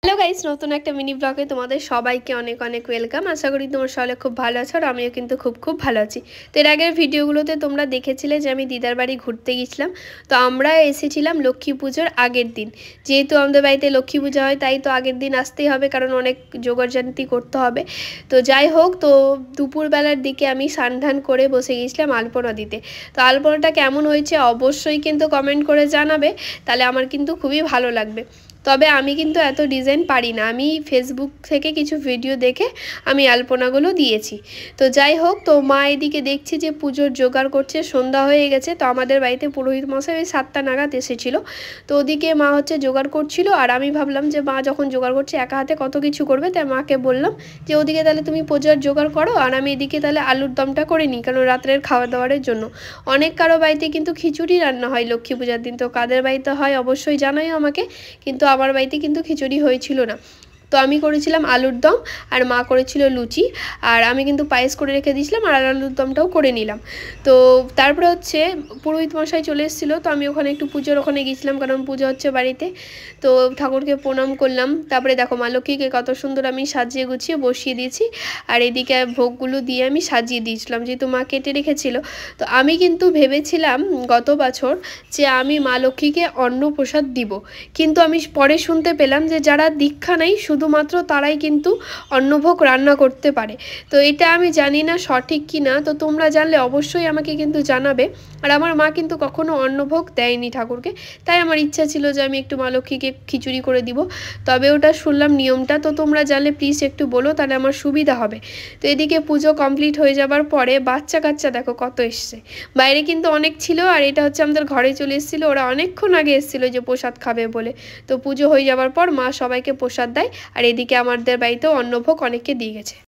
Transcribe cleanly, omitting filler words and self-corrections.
Hello guys, নতুন একটা mini ব্লগে তোমাদের সবাইকে অনেক অনেক ওয়েলকাম। আশা করি তোমার সবাই খুব ভালো আছো আর আমিও কিন্তু খুব ভালো আছি। তো এর আগের ভিডিওগুলোতে তোমরা দেখেছিলে যে আমি দিদার বাড়ি ঘুরতে গেছিলাম। তো আমরা এসেছিলাম লক্ষ্মী পুজোর আগের দিন। যেহেতু আমাদের বাড়িতে লক্ষ্মী পূজা হয় তাই তো আগের দিন আসতেই হবে, কারণ অনেক জোগাড়জান্তি করতে হবে। তো যাই হোক, তো দুপুরবেলার দিকে আমি স্নান করে বসে গেছিলাম আলপনা দিতে। তো আলপনাটা কেমন হয়েছে অবশ্যই কিন্তু কমেন্ট করে জানাবে, তাহলে আমার কিন্তু খুবই ভালো লাগবে। তবে আমি কিন্তু এত ডিজাইন পারি না, আমি ফেসবুক থেকে কিছু ভিডিও দেখে আমি আলপনাগুলো দিয়েছি। তো যাই হোক, তো মা এদিকে দেখছি যে পুজোর জোগাড় করছে, সন্ধ্যা হয়ে গেছে। তো আমাদের বাড়িতে পুরোহিত মশাই ওই 7টা নাগাদ এসেছিলো। তো ওদিকে মা জোগাড় করছিল, আর আমি ভাবলাম যে মা যখন জোগাড় করছে একা হাতে কত কিছু করবে, তাই মাকে বললাম যে ওদিকে তাহলে তুমি পুজোর জোগাড় করো আর আমি এদিকে তাহলে আলুর দমটা করে নিই, কারণ রাত্রের খাওয়া দাওয়ারের জন্য। অনেক কারো বাড়িতে কিন্তু খিচুড়ি রান্না হয় লক্ষ্মী পূজার দিন, তো কাদের বাড়িতে হয় অবশ্যই জানাই আমাকে। কিন্তু আমার বাড়িতে কিন্তু খিচুড়ি হয়েছিল না। তো আমি করেছিলাম আলুর দম আর মা করেছিল লুচি, আর আমি কিন্তু পায়েস করে রেখে দিয়েছিলাম আর আলুর দমটাও করে নিলাম। তো তারপরে পুরোহিত মশাই চলে এসেছিলো, তো আমি ওখানে একটু পুজোর ওখানে গেছিলাম, কারণ পুজো হচ্ছে বাড়িতে। তো ঠাকুরকে প্রণাম করলাম। তারপরে দেখো মা লক্ষ্মীকে কত সুন্দর আমি সাজিয়ে গুছিয়ে বসিয়ে দিয়েছি, আর এদিকে ভোগগুলো দিয়ে আমি সাজিয়ে দিয়েছিলাম, যেহেতু মা কেটে রেখেছিল। তো আমি কিন্তু ভেবেছিলাম গত বছর যে আমি মা লক্ষ্মীকে অন্নপ্রসাদ দিব, কিন্তু আমি পরে শুনতে পেলাম যে যারা দীক্ষা নেই শুধুমাত্র তারাই কিন্তু অন্নভোগ রান্না করতে পারে। তো এটা আমি জানি না সঠিক কি না, তো তোমরা জানলে অবশ্যই আমাকে কিন্তু জানাবে। আর আমার মা কিন্তু কখনো অন্নভোগ দেয়নি ঠাকুরকে, তাই আমার ইচ্ছা ছিল যে আমি একটু মা লক্ষ্মীকে খিচুড়ি করে দিব। তবে ওটা শুনলাম নিয়মটা, তো তোমরা জানলে প্লিজ একটু বলো, তাহলে আমার সুবিধা হবে। তো এদিকে পুজো কমপ্লিট হয়ে যাবার পরে বাচ্চা কাচ্চা দেখো কত এসছে, বাইরে কিন্তু অনেক ছিল, আর এটা আমাদের ঘরে চলে এসেছিলো। ওরা অনেকক্ষণ আগে এসেছিলো যে প্রসাদ খাবে বলে। তো পুজো হয়ে যাবার পর মা সবাইকে প্রসাদ দেয়, আর এদিকে আমাদের বাড়িতেও অন্নভোগ অনেককে দিয়ে গেছে।